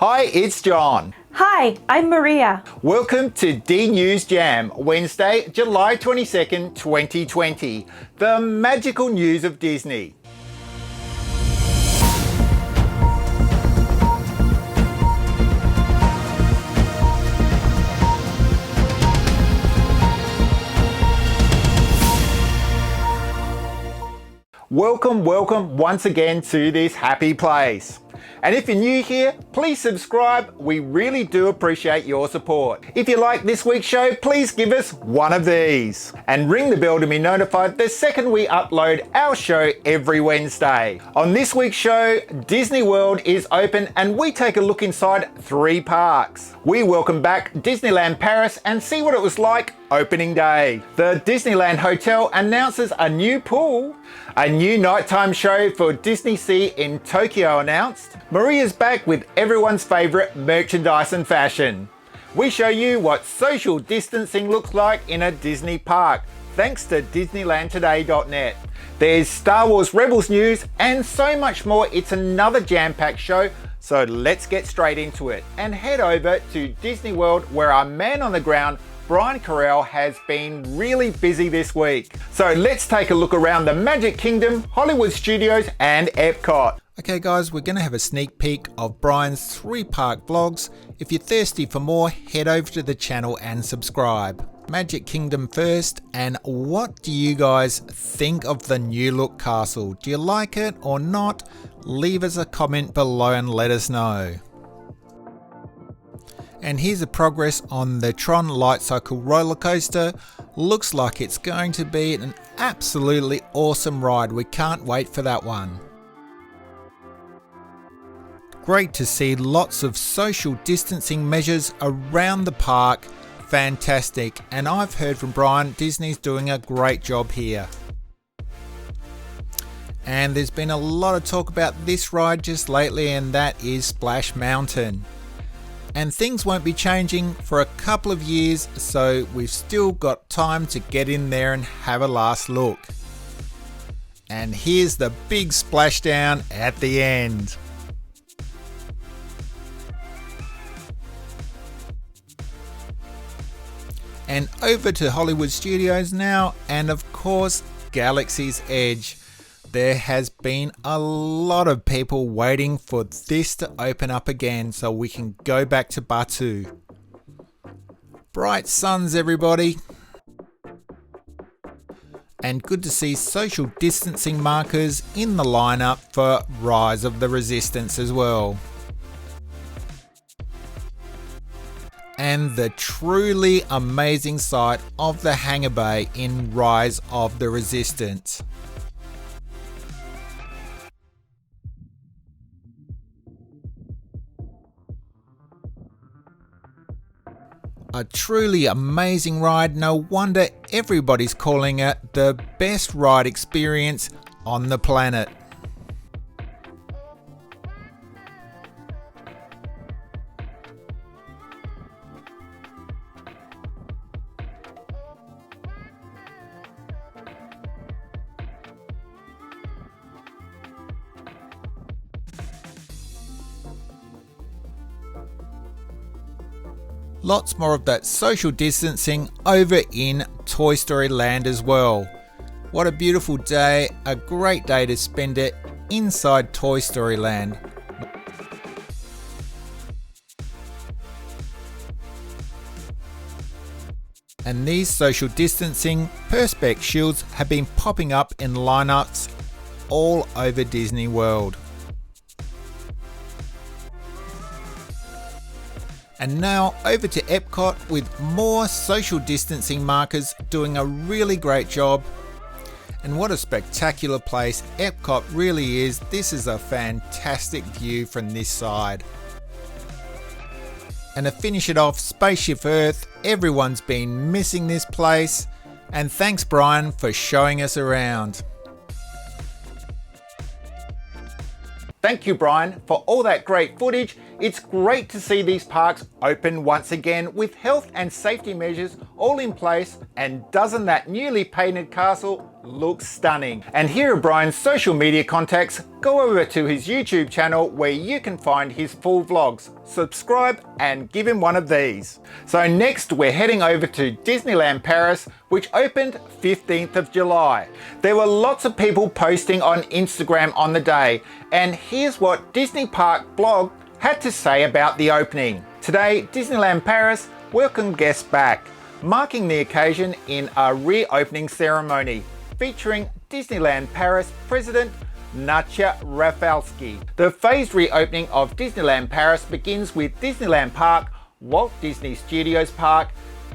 Hi, it's John. Hi, I'm Maria. Welcome to D News JaM, Wednesday, July 22nd, 2020. The magical news of Disney. Welcome once again to this happy place. And if you're new here, please subscribe. We really do appreciate your support. If you like this week's show, please give us one of these. And ring the bell to be notified the second we upload our show every Wednesday. On this week's show, Disney World is open and we take a look inside 3 parks. We welcome back Disneyland Paris and see what it was like opening day. The Disneyland Hotel announces a new pool. A new nighttime show for Disney Sea in Tokyo announced. Maria's back with everyone's favourite merchandise and fashion. We show you what social distancing looks like in a Disney park, thanks to DisneylandToday.net. There's Star Wars Rebels news and so much more. It's another jam-packed show, so let's get straight into it and head over to Disney World, where our man on the ground, Brian Carell, has been really busy this week. So let's take a look around the Magic Kingdom, Hollywood Studios and Epcot. Okay guys, we're going to have a sneak peek of Brian's 3 park vlogs. If you're thirsty for more, head over to the channel and subscribe. Magic Kingdom first, and what do you guys think of the new look castle? Do you like it or not? Leave us a comment below and let us know. And here's the progress on the Tron Light Cycle roller coaster. Looks like it's going to be an absolutely awesome ride. We can't wait for that one. Great to see lots of social distancing measures around the park. Fantastic. And I've heard from Brian, Disney's doing a great job here. And there's been a lot of talk about this ride just lately, and that is Splash Mountain. And things won't be changing for a couple of years, so we've still got time to get in there and have a last look. And here's the big splashdown at the end. And over to Hollywood Studios now, and of course Galaxy's Edge. There has been a lot of people waiting for this to open up again so we can go back to Batuu. Bright suns everybody. And good to see social distancing markers in the lineup for Rise of the Resistance as well. And the truly amazing sight of the hangar bay in Rise of the Resistance. A truly amazing ride. No wonder everybody's calling it the best ride experience on the planet. Lots more of that social distancing over in Toy Story Land as well. What a beautiful day, a great day to spend it inside Toy Story Land. And these social distancing perspex shields have been popping up in lineups all over Disney World. And now over to Epcot with more social distancing markers doing a really great job. And what a spectacular place Epcot really is. This is a fantastic view from this side. And to finish it off, Spaceship Earth. Everyone's been missing this place. And thanks Brian for showing us around. Thank you, Brian, for all that great footage. It's great to see these parks open once again with health and safety measures all in place, and doesn't that newly painted castle looks stunning. And here are Brian's social media contacts. Go over to his YouTube channel where you can find his full vlogs. Subscribe and give him one of these. So next we're heading over to Disneyland Paris, which opened 15th of July. There were lots of people posting on Instagram on the day, and here's what Disney Park blog had to say about the opening. Today, Disneyland Paris welcomed guests back, marking the occasion in a reopening ceremony featuring Disneyland Paris President Natya Rafalski. The phased reopening of Disneyland Paris begins with Disneyland Park, Walt Disney Studios Park,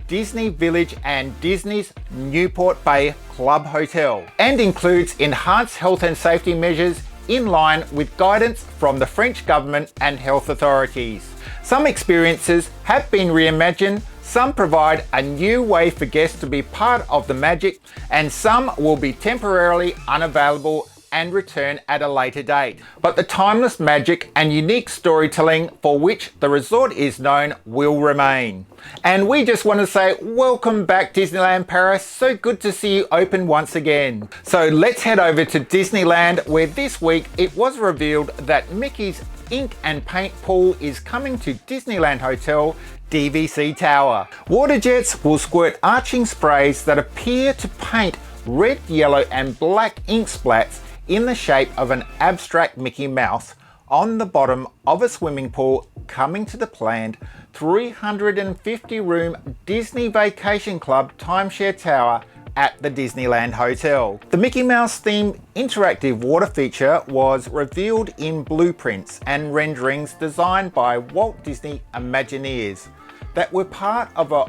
Disney Village and Disney's Newport Bay Club Hotel, and includes enhanced health and safety measures in line with guidance from the French government and health authorities. Some experiences have been reimagined, some provide a new way for guests to be part of the magic, and some will be temporarily unavailable and return at a later date. But the timeless magic and unique storytelling for which the resort is known will remain. And we just want to say welcome back Disneyland Paris. So good to see you open once again. So let's head over to Disneyland, where this week it was revealed that Mickey's ink and paint pool is coming to Disneyland Hotel DVC Tower. Water jets will squirt arching sprays that appear to paint red, yellow and black ink splats in the shape of an abstract Mickey Mouse on the bottom of a swimming pool coming to the planned 350-room Disney Vacation Club timeshare tower at the Disneyland Hotel. The Mickey Mouse themed interactive water feature was revealed in blueprints and renderings designed by Walt Disney Imagineers that were part of a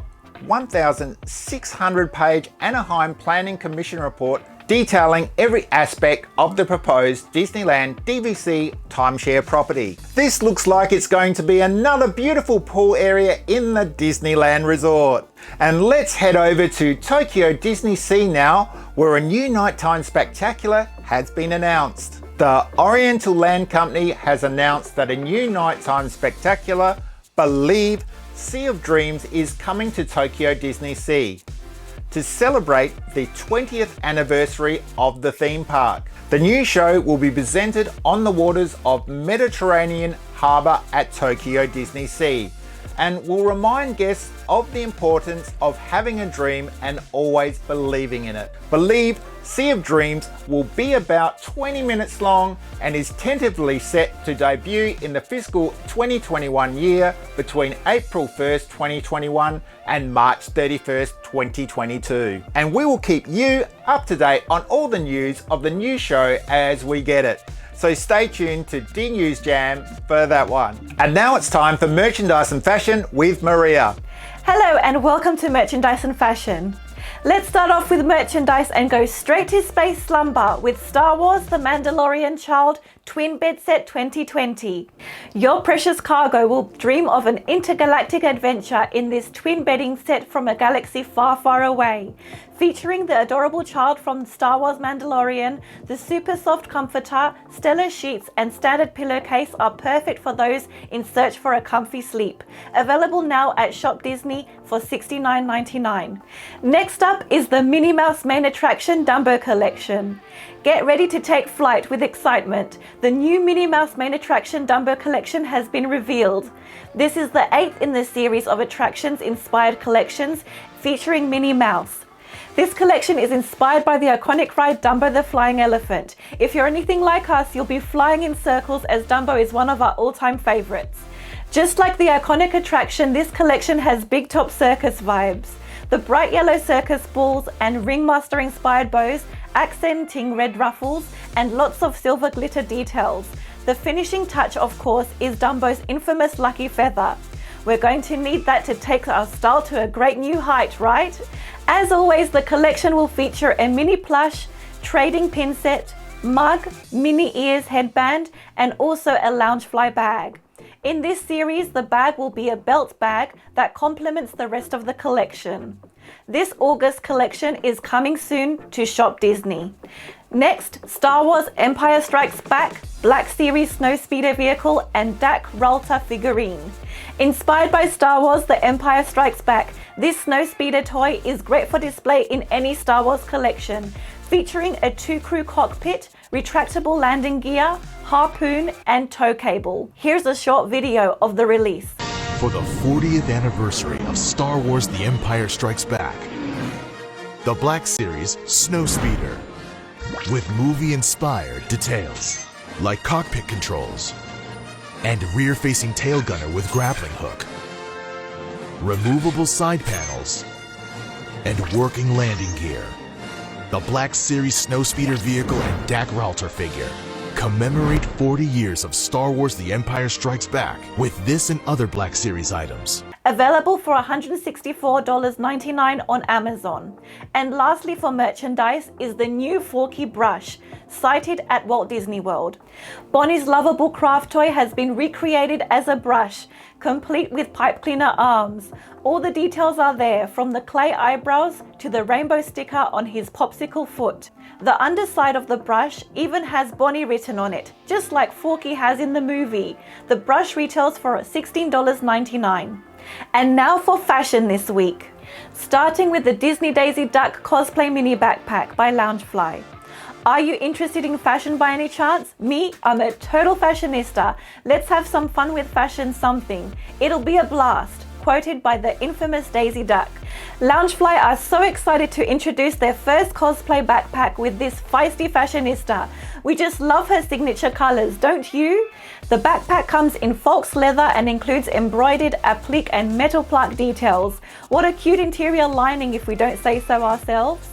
1,600-page Anaheim Planning Commission report detailing every aspect of the proposed Disneyland DVC timeshare property. This looks like it's going to be another beautiful pool area in the Disneyland Resort. And let's head over to Tokyo Disney Sea now, where a new nighttime spectacular has been announced. The Oriental Land Company has announced that a new nighttime spectacular, Believe Sea of Dreams, is coming to Tokyo Disney Sea to celebrate the 20th anniversary of the theme park. The new show will be presented on the waters of Mediterranean Harbour at Tokyo Disney Sea and will remind guests of the importance of having a dream and always believing in it. Believe Sea of Dreams will be about 20 minutes long and is tentatively set to debut in the fiscal 2021 year between April 1st, 2021 and March 31st, 2022. And we will keep you up to date on all the news of the new show as we get it. So stay tuned to D News JaM for that one. And now it's time for merchandise and fashion with Maria. Hello and welcome to Merchandise and Fashion. Let's start off with merchandise and go straight to space slumber with Star Wars The Mandalorian Child Twin Bed Set 2020. Your precious cargo will dream of an intergalactic adventure in this twin bedding set from a galaxy far, far away. Featuring the adorable child from Star Wars Mandalorian, the super soft comforter, stellar sheets and standard pillowcase are perfect for those in search for a comfy sleep. Available now at Shop Disney for $69.99. Next up is the Minnie Mouse Main Attraction Dumbo Collection. Get ready to take flight with excitement. The new Minnie Mouse Main Attraction Dumbo Collection has been revealed. This is the 8th in the series of attractions-inspired collections featuring Minnie Mouse. This collection is inspired by the iconic ride Dumbo the Flying Elephant. If you're anything like us, you'll be flying in circles as Dumbo is one of our all-time favorites. Just like the iconic attraction, this collection has Big Top Circus vibes. The bright yellow circus balls and ringmaster inspired bows, accenting red ruffles, and lots of silver glitter details. The finishing touch, of course, is Dumbo's infamous lucky feather. We're going to need that to take our style to a great new height, right? As always, the collection will feature a mini plush, trading pin set, mug, mini ears headband, and also a Loungefly bag. In this series, the bag will be a belt bag that complements the rest of the collection. This August collection is coming soon to Shop Disney. Next, Star Wars Empire Strikes Back, Black Series Snowspeeder vehicle and Dak Ralta figurine. Inspired by Star Wars The Empire Strikes Back, this Snowspeeder toy is great for display in any Star Wars collection. featuring a 2-crew cockpit, retractable landing gear, harpoon, and tow cable. Here's a short video of the release. For the 40th anniversary of Star Wars The Empire Strikes Back, the Black Series Snowspeeder, with movie-inspired details like cockpit controls and rear-facing tail gunner with grappling hook, removable side panels, and working landing gear. The Black Series Snowspeeder vehicle and Dak Ralter figure commemorate 40 years of Star Wars The Empire Strikes Back with this and other Black Series items. Available for $164.99 on Amazon. And lastly for merchandise is the new Forky brush, sighted at Walt Disney World. Bonnie's lovable craft toy has been recreated as a brush, complete with pipe cleaner arms. All the details are there, from the clay eyebrows to the rainbow sticker on his popsicle foot. The underside of the brush even has Bonnie written on it, just like Forky has in the movie. The brush retails for $16.99. And now for fashion this week. Starting with the Disney Daisy Duck cosplay mini backpack by Loungefly. Are you interested in fashion by any chance? Me, I'm a total fashionista. Let's have some fun with fashion something. It'll be a blast. Quoted by the infamous Daisy Duck. Loungefly are so excited to introduce their first cosplay backpack with this feisty fashionista. We just love her signature colors, don't you? The backpack comes in false leather and includes embroidered applique and metal plaque details. What a cute interior lining if we don't say so ourselves.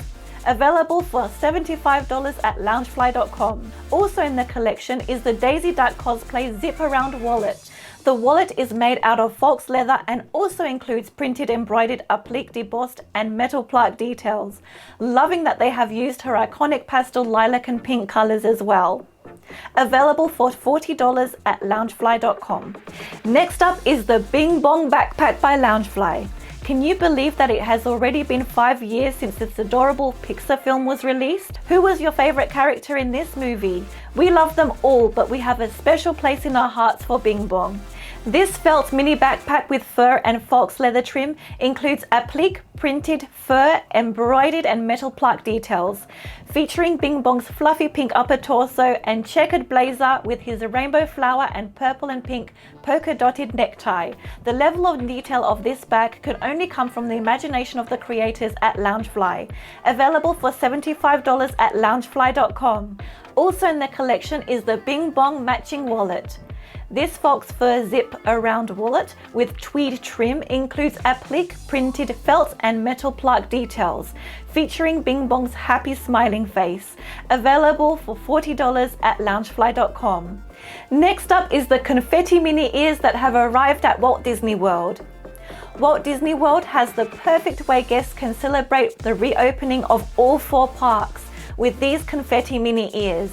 Available for $75 at loungefly.com. Also in the collection is the Daisy Duck cosplay zip around wallet. The wallet is made out of false leather and also includes printed embroidered applique debossed and metal plaque details. Loving that they have used her iconic pastel lilac and pink colors as well. Available for $40 at loungefly.com. Next up is the Bing Bong backpack by Loungefly. Can you believe that it has already been 5 years since this adorable Pixar film was released? Who was your favorite character in this movie? We love them all, but we have a special place in our hearts for Bing Bong. This felt mini backpack with fur and false leather trim includes applique, printed, fur, embroidered and metal plaque details, featuring Bing Bong's fluffy pink upper torso and checkered blazer with his rainbow flower and purple and pink polka dotted necktie. The level of detail of this bag could only come from the imagination of the creators at Loungefly. Available for $75 at loungefly.com. Also in the collection is the Bing Bong matching wallet. This fox fur zip around wallet with tweed trim includes applique, printed felt and metal plaque details, featuring Bing Bong's happy smiling face. Available for $40 at loungefly.com. Next up is the confetti mini ears that have arrived at Walt Disney World. Walt Disney World has the perfect way guests can celebrate the reopening of all 4 parks with these confetti mini ears.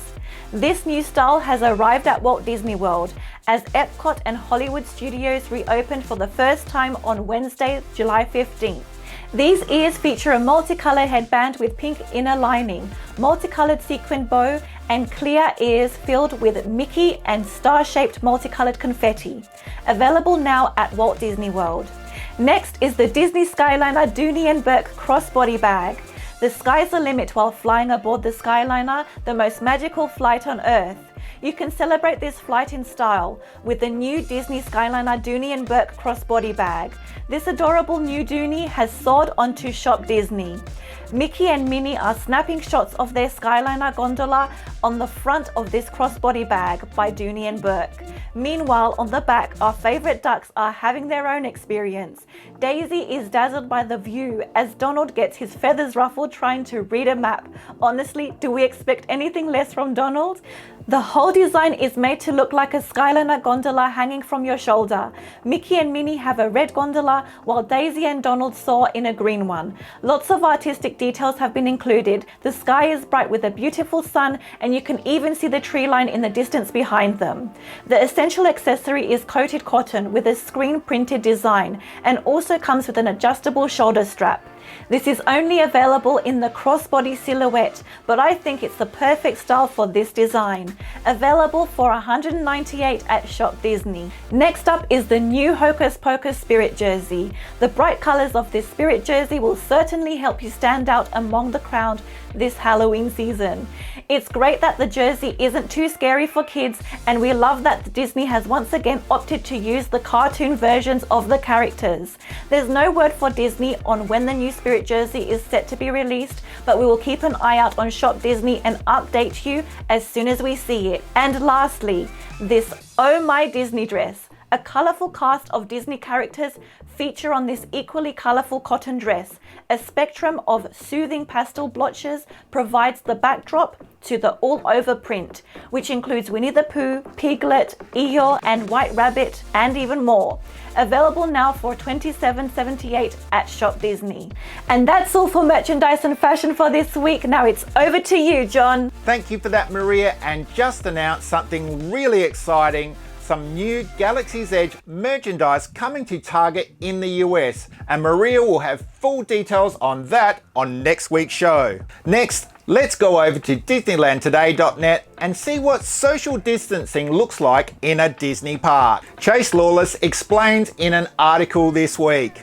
This new style has arrived at Walt Disney World as Epcot and Hollywood Studios reopened for the first time on Wednesday, July 15th. These ears feature a multicolored headband with pink inner lining, multicolored sequin bow, and clear ears filled with Mickey and star-shaped multicolored confetti. Available now at Walt Disney World. Next is the Disney Skyliner Dooney and Bourke crossbody bag. The sky's the limit while flying aboard the Skyliner, the most magical flight on Earth. You can celebrate this flight in style with the new Disney Skyliner Dooney and Bourke crossbody bag. This adorable new Dooney has soared onto Shop Disney. Mickey and Minnie are snapping shots of their Skyliner gondola on the front of this crossbody bag by Dooney and Bourke. Meanwhile, on the back, our favorite ducks are having their own experience. Daisy is dazzled by the view as Donald gets his feathers ruffled trying to read a map. Honestly, do we expect anything less from Donald? The whole design is made to look like a Skyliner gondola hanging from your shoulder. Mickey and Minnie have a red gondola while Daisy and Donald soar in a green one. Lots of artistic details have been included. The sky is bright with a beautiful sun and you can even see the tree line in the distance behind them. The essential accessory is coated cotton with a screen printed design and also comes with an adjustable shoulder strap. This is only available in the crossbody silhouette, but I think it's the perfect style for this design. Available for $198 at Shop Disney. Next up is the new Hocus Pocus Spirit jersey. The bright colors of this Spirit jersey will certainly help you stand out among the crowd this Halloween season. It's great that the jersey isn't too scary for kids, and we love that Disney has once again opted to use the cartoon versions of the characters. There's no word for Disney on when the new Spirit jersey is set to be released, but we will keep an eye out on Shop Disney and update you as soon as we see it. And lastly, this Oh My Disney dress. A colourful cast of Disney characters feature on this equally colourful cotton dress. A spectrum of soothing pastel blotches provides the backdrop to the all-over print, which includes Winnie the Pooh, Piglet, Eeyore, and White Rabbit, and even more. Available now for $27.78 at Shop Disney. And that's all for merchandise and fashion for this week. Now it's over to you, John. Thank you for that, Maria, and just announced something really exciting. Some new Galaxy's Edge merchandise coming to Target in the US, and Maria will have full details on that on next week's show. Next, let's go over to DisneylandToday.net and see what social distancing looks like in a Disney park. Chase Lawless explains in an article this week.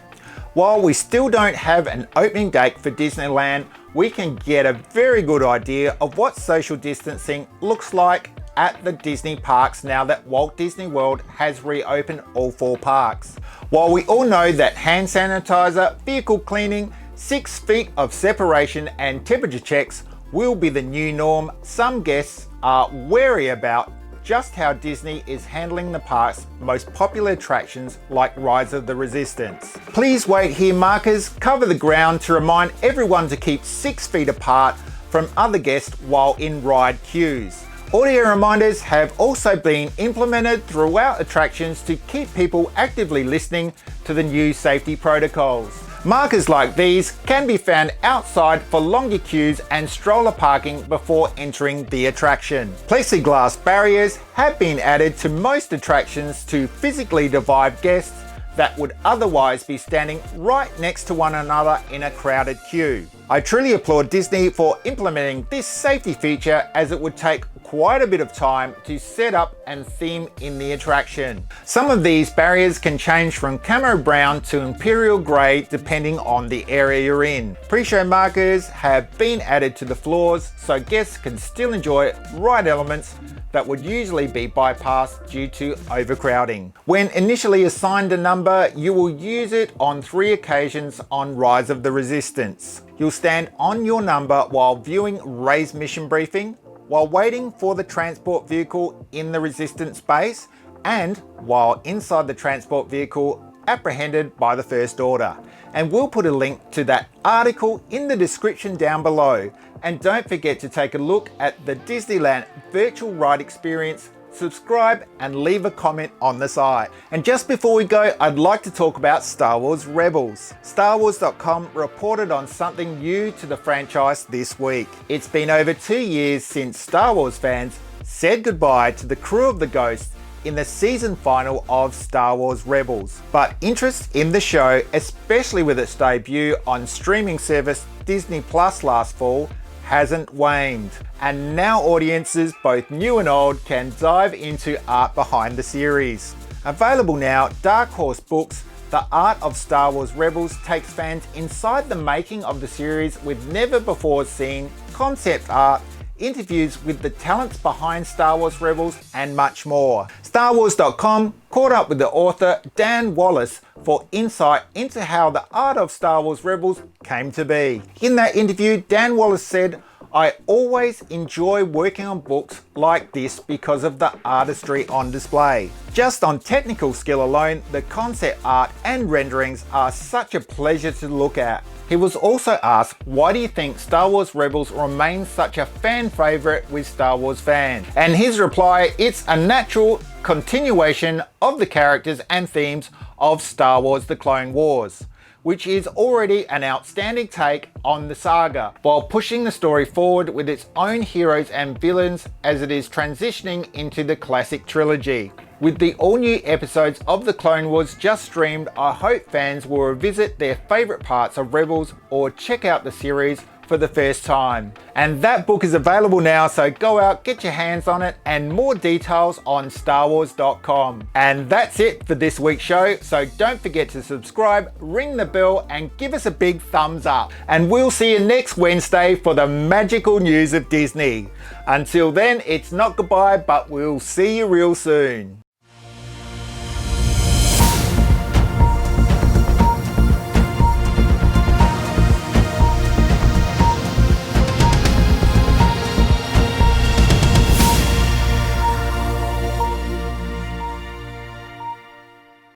While we still don't have an opening date for Disneyland, we can get a very good idea of what social distancing looks like at the Disney parks now that Walt Disney World has reopened all 4 parks. While we all know that hand sanitizer, vehicle cleaning, 6 feet of separation and temperature checks will be the new norm, some guests are wary about just how Disney is handling the park's most popular attractions like Rise of the Resistance. Please wait here markers cover the ground to remind everyone to keep 6 feet apart from other guests while in ride queues. Audio reminders have also been implemented throughout attractions to keep people actively listening to the new safety protocols. Markers like these can be found outside for longer queues and stroller parking before entering the attraction. Plexiglass barriers have been added to most attractions to physically divide guests that would otherwise be standing right next to one another in a crowded queue. I truly applaud Disney for implementing this safety feature, as it would take quite a bit of time to set up and theme in the attraction. Some of these barriers can change from camo brown to imperial grey depending on the area you're in. Pre-show markers have been added to the floors so guests can still enjoy ride elements that would usually be bypassed due to overcrowding. When initially assigned a number, you will use it on 3 occasions on Rise of the Resistance. You'll stand on your number while viewing Rey's mission briefing, while waiting for the transport vehicle in the Resistance base, and while inside the transport vehicle apprehended by the First Order. And we'll put a link to that article in the description down below. And don't forget to take a look at the Disneyland virtual ride experience, subscribe and leave a comment on the site. And just before we go, I'd like to talk about Star Wars Rebels. StarWars.com reported on something new to the franchise this week. It's been over 2 years since Star Wars fans said goodbye to the crew of the Ghost in the season final of Star Wars Rebels. But interest in the show, especially with its debut on streaming service Disney Plus last fall, hasn't waned. And now audiences, both new and old, can dive into art behind the series. Available now, Dark Horse Books, The Art of Star Wars Rebels takes fans inside the making of the series with never before seen concept art, interviews with the talents behind Star Wars Rebels, and much more. StarWars.com caught up with the author Dan Wallace for insight into how the art of Star Wars Rebels came to be. In that interview, Dan Wallace said, "I always enjoy working on books like this because of the artistry on display. Just on technical skill alone, the concept art and renderings are such a pleasure to look at." He was also asked, why do you think Star Wars Rebels remains such a fan favourite with Star Wars fans? And his reply, it's a natural continuation of the characters and themes of Star Wars The Clone Wars, which is already an outstanding take on the saga, while pushing the story forward with its own heroes and villains as it is transitioning into the classic trilogy. With the all-new episodes of The Clone Wars just streamed, I hope fans will revisit their favourite parts of Rebels or check out the series for the first time. And that book is available now, so go out, get your hands on it, and more details on starwars.com. And that's it for this week's show, so don't forget to subscribe, ring the bell, and give us a big thumbs up. And we'll see you next Wednesday for the magical news of Disney. Until then, it's not goodbye, but we'll see you real soon.